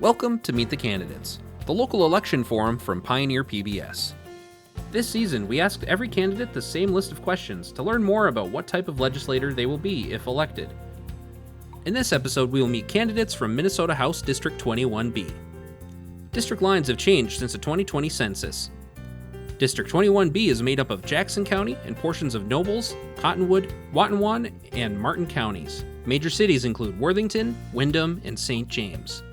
Welcome to Meet the Candidates, the local election forum from Pioneer PBS. This season, we asked every candidate the same list of questions to learn more about what type of legislator they will be if elected. In this episode, we will meet candidates from Minnesota House District 21B. District lines have changed since the 2020 census. District 21B is made up of Jackson County and portions of Nobles, Cottonwood, Watonwan, and Martin counties. Major cities include Worthington, Windham, and St. James.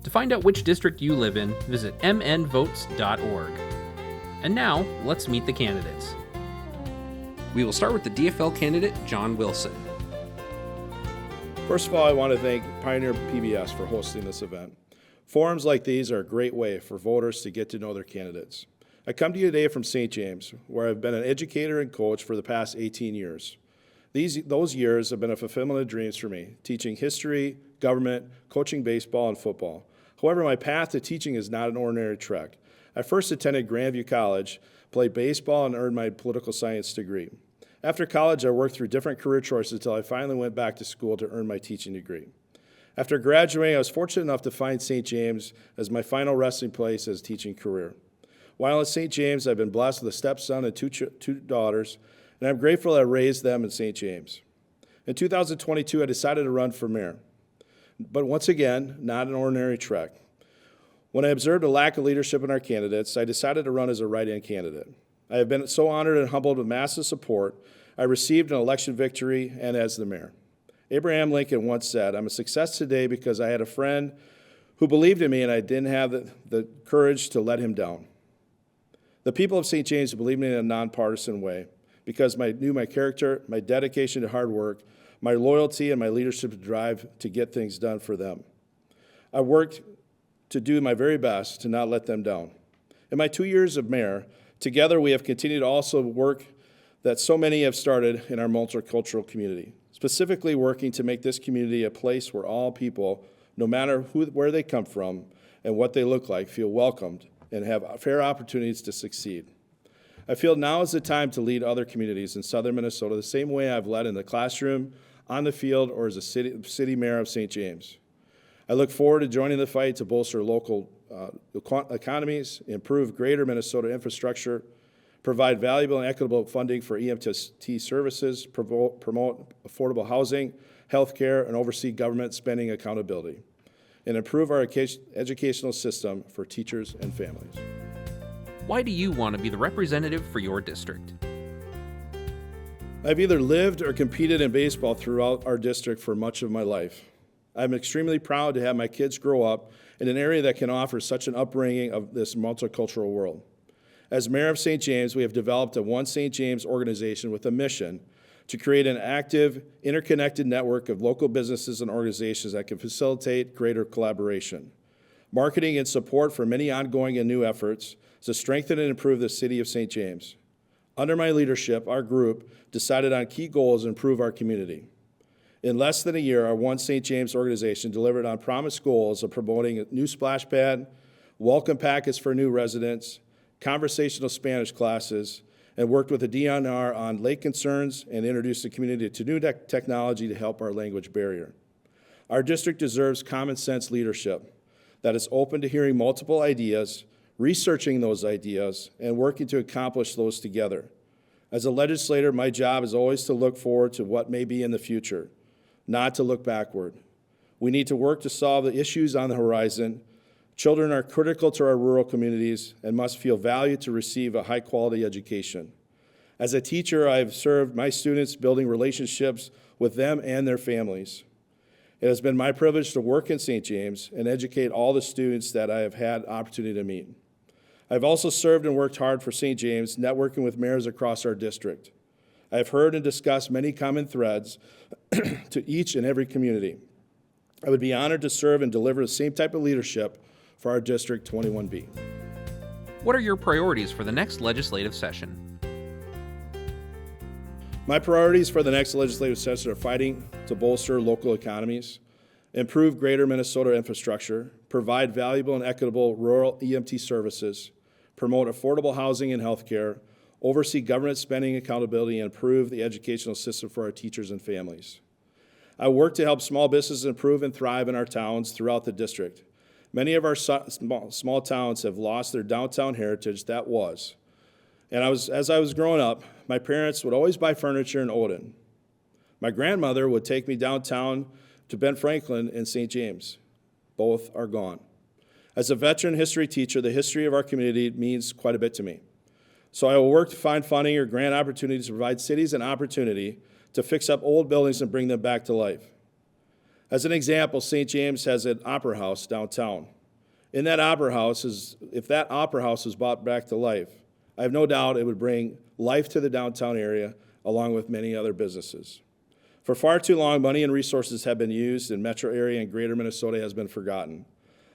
To find out which district you live in, visit mnvotes.org. And now, let's meet the candidates. We will start with the DFL candidate, John Wilson. First of all, I want to thank Pioneer PBS for hosting this event. Forums like these are a great way for voters to get to know their candidates. I come to you today from St. James, where I've been an educator and coach for the past 18 years. Those years have been a fulfillment of dreams for me, teaching history, government, coaching baseball, and football. However, my path to teaching is not an ordinary trek. I first attended Grandview College, played baseball, and earned my political science degree. After college, I worked through different career choices until I finally went back to school to earn my teaching degree. After graduating, I was fortunate enough to find St. James as my final resting place as a teaching career. While at St. James, I've been blessed with a stepson and two daughters, and I'm grateful that I raised them in St. James. In 2022, I decided to run for mayor. But once again, not an ordinary trek. When I observed a lack of leadership in our candidates, I decided to run as a write-in candidate. I have been so honored and humbled with massive support. I received an election victory and as the mayor. Abraham Lincoln once said, "I'm a success today because I had a friend who believed in me and I didn't have the courage to let him down." The people of St. James believed in me in a nonpartisan way because I knew my character, my dedication to hard work, my loyalty, and my leadership drive to get things done for them. I worked to do my very best to not let them down. In my 2 years of mayor, together we have continued to also work that so many have started in our multicultural community, specifically working to make this community a place where all people, no matter where they come from and what they look like, feel welcomed and have fair opportunities to succeed. I feel now is the time to lead other communities in southern Minnesota the same way I've led in the classroom, on the field, or as a city mayor of St. James. I look forward to joining the fight to bolster local economies, improve greater Minnesota infrastructure, provide valuable and equitable funding for EMT services, promote affordable housing, health care, and oversee government spending accountability, and improve our educational system for teachers and families. Why do you want to be the representative for your district? I've either lived or competed in baseball throughout our district for much of my life. I'm extremely proud to have my kids grow up in an area that can offer such an upbringing of this multicultural world. As mayor of St. James, we have developed a One St. James organization with a mission to create an active, interconnected network of local businesses and organizations that can facilitate greater collaboration. Marketing and support for many ongoing and new efforts to strengthen and improve the city of St. James. Under my leadership, our group decided on key goals to improve our community. In less than a year, our One St. James organization delivered on promised goals of promoting a new splash pad, welcome packets for new residents, conversational Spanish classes, and worked with the DNR on lake concerns and introduced the community to new technology to help our language barrier. Our district deserves common sense leadership that is open to hearing multiple ideas, researching those ideas, and working to accomplish those together. As a legislator, my job is always to look forward to what may be in the future, not to look backward. We need to work to solve the issues on the horizon. Children are critical to our rural communities and must feel valued to receive a high-quality education. As a teacher, I have served my students building relationships with them and their families. It has been my privilege to work in St. James and educate all the students that I have had opportunity to meet. I've also served and worked hard for St. James, networking with mayors across our district. I have heard and discussed many common threads to each and every community. I would be honored to serve and deliver the same type of leadership for our District 21B. What are your priorities for the next legislative session? My priorities for the next legislative session are fighting to bolster local economies, improve greater Minnesota infrastructure, provide valuable and equitable rural EMT services, promote affordable housing and health care, oversee government spending accountability, and improve the educational system for our teachers and families. I work to help small businesses improve and thrive in our towns throughout the district. Many of our small towns have lost their downtown heritage that was. And as I was growing up, my parents would always buy furniture in Odin. My grandmother would take me downtown to Ben Franklin and St. James. Both are gone. As a veteran history teacher, the history of our community means quite a bit to me. So I will work to find funding or grant opportunities to provide cities an opportunity to fix up old buildings and bring them back to life. As an example, St. James has an opera house downtown. In that opera house, if that opera house was brought back to life, I have no doubt it would bring life to the downtown area along with many other businesses. For far too long, money and resources have been used in metro area and greater Minnesota has been forgotten.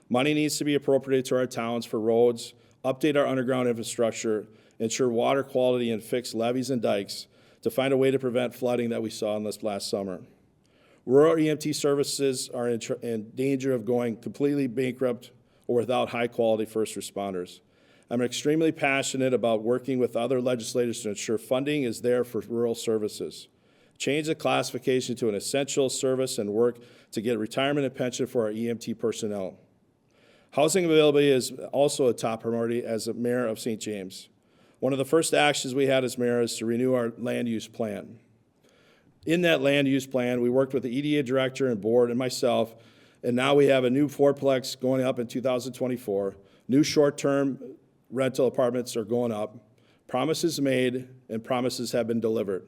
Money needs to be appropriated to our towns for roads, update our underground infrastructure, ensure water quality, and fix levees and dikes to find a way to prevent flooding that we saw in this last summer. Rural EMT services are in danger of going completely bankrupt or without high-quality first responders. I'm extremely passionate about working with other legislators to ensure funding is there for rural services. Change the classification to an essential service and work to get retirement and pension for our EMT personnel. Housing availability is also a top priority as a mayor of St. James. One of the first actions we had as mayor is to renew our land use plan. In that land use plan, we worked with the EDA director and board and myself, and now we have a new fourplex going up in 2024. New short-term rental apartments are going up. Promises made and promises have been delivered.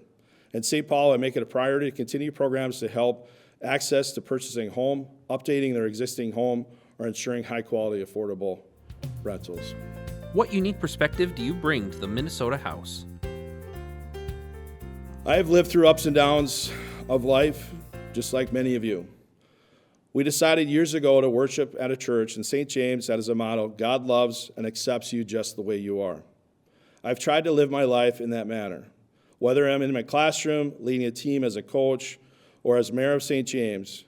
In St. Paul, I make it a priority to continue programs to help access to purchasing a home, updating their existing home, or ensuring high-quality, affordable rentals. What unique perspective do you bring to the Minnesota House? I have lived through ups and downs of life, just like many of you. We decided years ago to worship at a church in St. James that is a motto, God loves and accepts you just the way you are. I've tried to live my life in that manner. Whether I'm in my classroom, leading a team as a coach, or as mayor of St. James,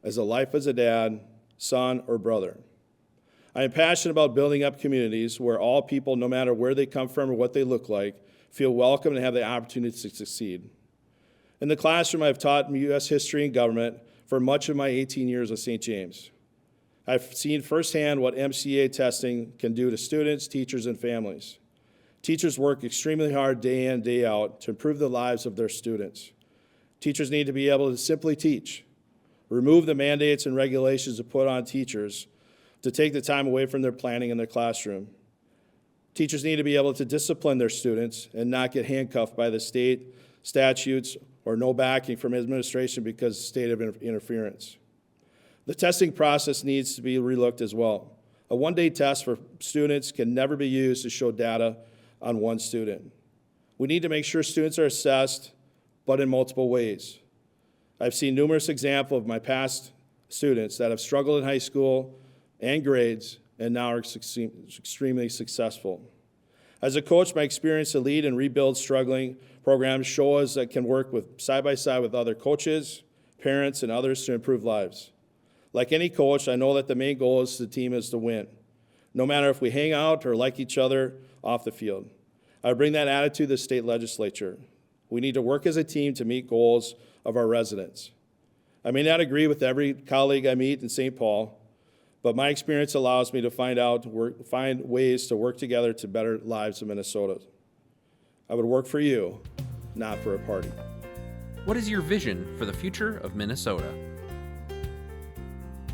as a life as a dad, son, or brother. I am passionate about building up communities where all people, no matter where they come from or what they look like, feel welcome and have the opportunity to succeed. In the classroom, I've taught U.S. history and government for much of my 18 years at St. James. I've seen firsthand what MCA testing can do to students, teachers, and families. Teachers work extremely hard day in, day out to improve the lives of their students. Teachers need to be able to simply teach, remove the mandates and regulations to put on teachers to take the time away from their planning in their classroom. Teachers need to be able to discipline their students and not get handcuffed by the state statutes or no backing from administration because of state of interference. The testing process needs to be relooked as well. A one-day test for students can never be used to show data on one student. We need to make sure students are assessed, but in multiple ways. I've seen numerous examples of my past students that have struggled in high school and grades and now are extremely successful. As a coach, my experience to lead and rebuild struggling programs show us that can work side by side with other coaches, parents, and others to improve lives. Like any coach, I know that the main goal is the team is to win, no matter if we hang out or like each other off the field. I bring that attitude to the state legislature. We need to work as a team to meet goals of our residents. I may not agree with every colleague I meet in St. Paul, but my experience allows me to find ways to work together to better lives of Minnesota. I would work for you, not for a party. What is your vision for the future of Minnesota?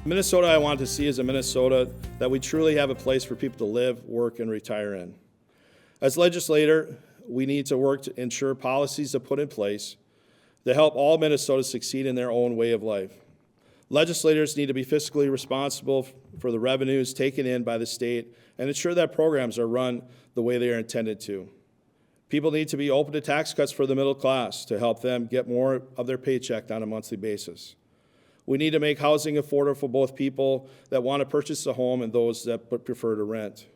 Minnesota I want to see is a Minnesota that we truly have a place for people to live, work, and retire in. As legislator, we need to work to ensure policies are put in place to help all Minnesotans succeed in their own way of life. Legislators need to be fiscally responsible for the revenues taken in by the state and ensure that programs are run the way they are intended to. People need to be open to tax cuts for the middle class to help them get more of their paycheck on a monthly basis. We need to make housing affordable for both people that want to purchase a home and those that prefer to rent.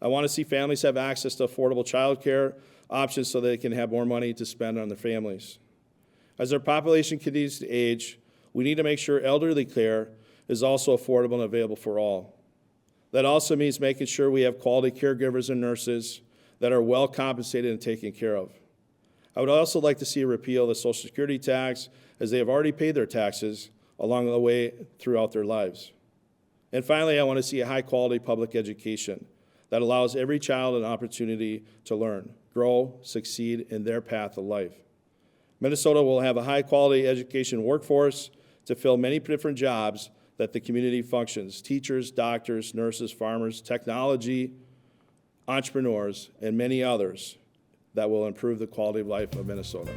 I want to see families have access to affordable child care options so they can have more money to spend on their families. As our population continues to age, we need to make sure elderly care is also affordable and available for all. That also means making sure we have quality caregivers and nurses that are well compensated and taken care of. I would also like to see a repeal of the Social Security tax, as they have already paid their taxes along the way throughout their lives. And finally, I want to see a high-quality public education that allows every child an opportunity to learn, grow, succeed in their path of life. Minnesota will have a high-quality education workforce to fill many different jobs that the community functions: teachers, doctors, nurses, farmers, technology, entrepreneurs, and many others that will improve the quality of life of Minnesota.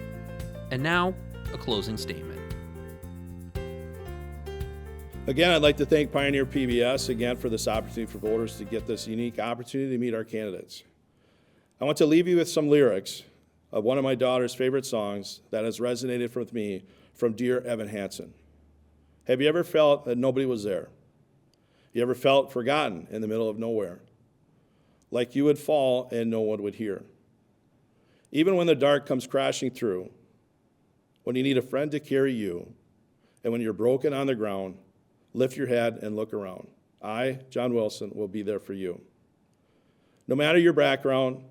And now, a closing statement. Again, I'd like to thank Pioneer PBS again for this opportunity for voters to get this unique opportunity to meet our candidates. I want to leave you with some lyrics of one of my daughter's favorite songs that has resonated with me from dear Evan Hansen. Have you ever felt that nobody was there? You ever felt forgotten in the middle of nowhere? Like you would fall and no one would hear? Even when the dark comes crashing through, when you need a friend to carry you, and when you're broken on the ground, lift your head and look around. I, John Wilson, will be there for you. No matter your background,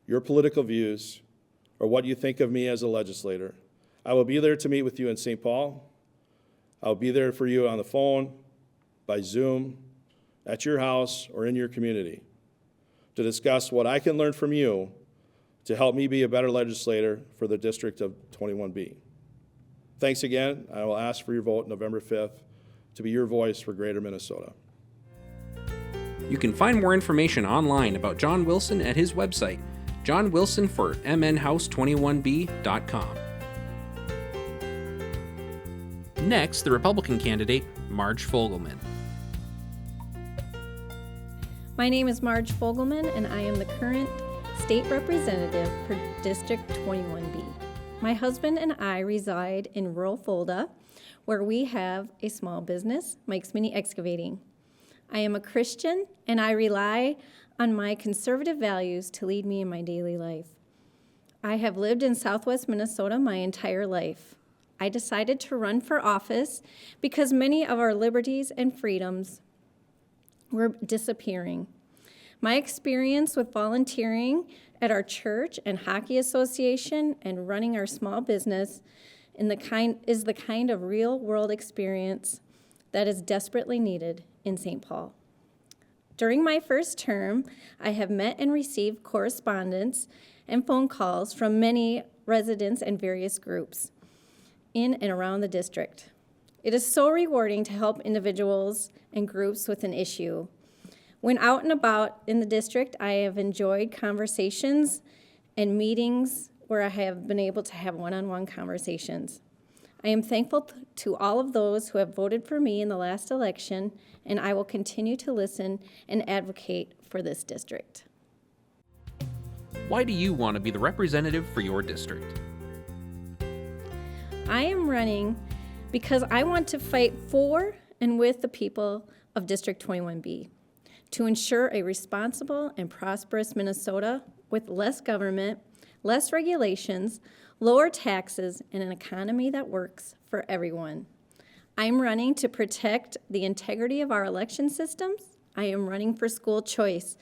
your political views, or what you think of me as a legislator, I will be there to meet with you in St. Paul. I'll be there for you on the phone, by Zoom, at your house, or in your community to discuss what I can learn from you to help me be a better legislator for the District of 21B. Thanks again. I will ask for your vote November 5th to be your voice for Greater Minnesota. You can find more information online about John Wilson at his website, johnwilsonformnhouse21b.com. Next, the Republican candidate, Marge Fogelman. My name is Marge Fogelman, and I am the current state representative for District 21B. My husband and I reside in rural Fulda, where we have a small business, Mike's Mini Excavating. I am a Christian, and I rely on my conservative values to lead me in my daily life. I have lived in Southwest Minnesota my entire life. I decided to run for office because many of our liberties and freedoms were disappearing. My experience with volunteering at our church and hockey association and running our small business is the kind of real-world experience that is desperately needed in St. Paul. During my first term, I have met and received correspondence and phone calls from many residents and various groups in and around the district. It is so rewarding to help individuals and groups with an issue. When out and about in the district, I have enjoyed conversations and meetings where I have been able to have one-on-one conversations. I am thankful to all of those who have voted for me in the last election, and I will continue to listen and advocate for this district. Why do you want to be the representative for your district? I am running because I want to fight for and with the people of District 21B to ensure a responsible and prosperous Minnesota with less government, less regulations, lower taxes, and an economy that works for everyone. I'm running to protect the integrity of our election systems. I am running for school choice.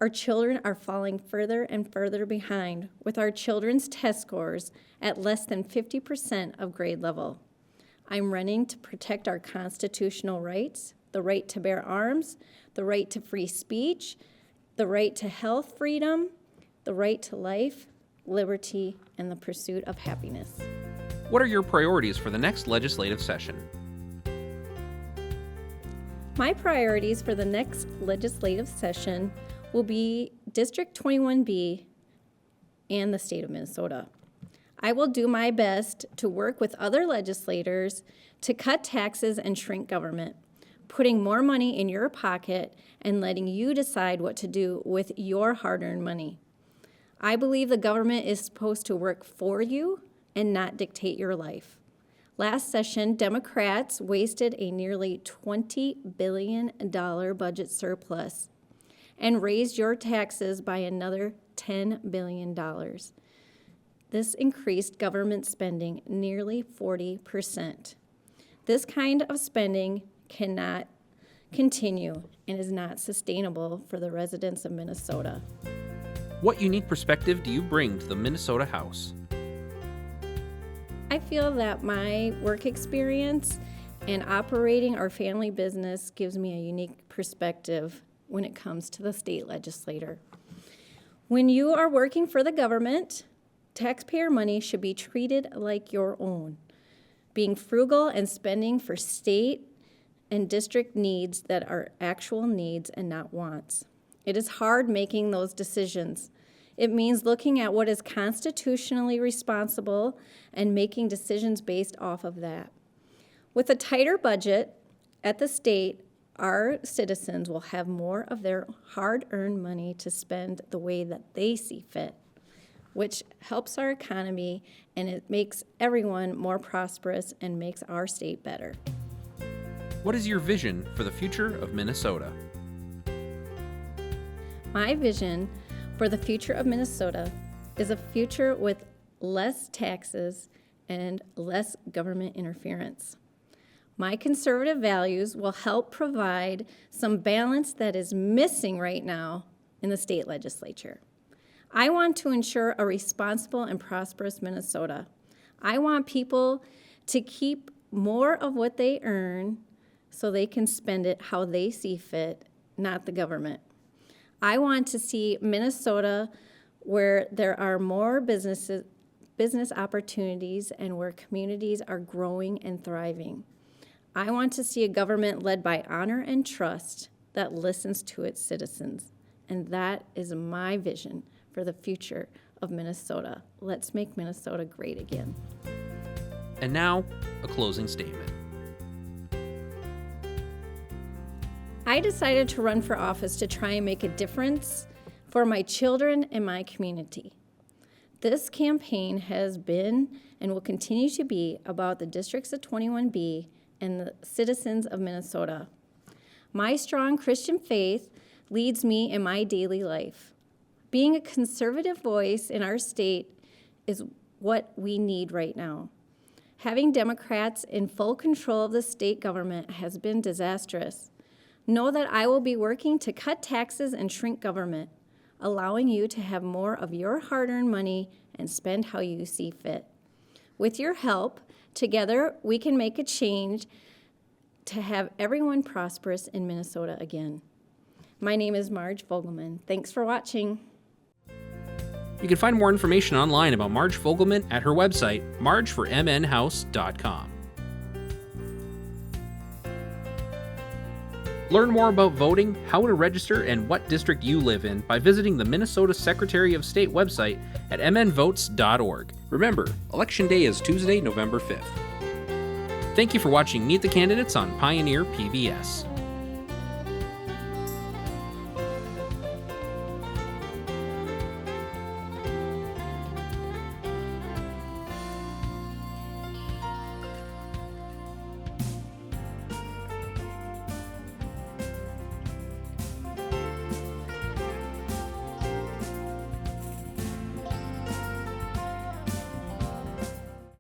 Our children are falling further and further behind, with our children's test scores at less than 50% of grade level. I'm running to protect our constitutional rights, the right to bear arms, the right to free speech, the right to health freedom, the right to life, liberty, and the pursuit of happiness. What are your priorities for the next legislative session? My priorities for the next legislative session will be District 21B and the state of Minnesota. I will do my best to work with other legislators to cut taxes and shrink government, putting more money in your pocket and letting you decide what to do with your hard-earned money. I believe the government is supposed to work for you and not dictate your life. Last session, Democrats wasted a nearly $20 billion budget surplus and raised your taxes by another $10 billion. This increased government spending nearly 40%. This kind of spending cannot continue and is not sustainable for the residents of Minnesota. What unique perspective do you bring to the Minnesota House? I feel that my work experience and operating our family business gives me a unique perspective when it comes to the state legislator. When you are working for the government, taxpayer money should be treated like your own, being frugal and spending for state and district needs that are actual needs and not wants. It is hard making those decisions. It means looking at what is constitutionally responsible and making decisions based off of that. With a tighter budget at the state, our citizens will have more of their hard-earned money to spend the way that they see fit, which helps our economy, and it makes everyone more prosperous and makes our state better. What is your vision for the future of Minnesota? My vision for the future of Minnesota is a future with less taxes and less government interference. My conservative values will help provide some balance that is missing right now in the state legislature. I want to ensure a responsible and prosperous Minnesota. I want people to keep more of what they earn so they can spend it how they see fit, not the government. I want to see Minnesota where there are more business opportunities and where communities are growing and thriving. I want to see a government led by honor and trust that listens to its citizens. And that is my vision for the future of Minnesota. Let's make Minnesota great again. And now, a closing statement. I decided to run for office to try and make a difference for my children and my community. This campaign has been and will continue to be about the districts of 21B and the citizens of Minnesota. My strong Christian faith leads me in my daily life. Being a conservative voice in our state is what we need right now. Having Democrats in full control of the state government has been disastrous. Know that I will be working to cut taxes and shrink government, allowing you to have more of your hard-earned money and spend how you see fit. With your help, together we can make a change to have everyone prosperous in Minnesota again. My name is Marge Vogelman. Thanks for watching. You can find more information online about Marge Vogelman at her website, margeformnhouse.com. Learn more about voting, how to register, and what district you live in by visiting the Minnesota Secretary of State website at mnvotes.org. Remember, Election Day is Tuesday, November 5th. Thank you for watching Meet the Candidates on Pioneer PBS.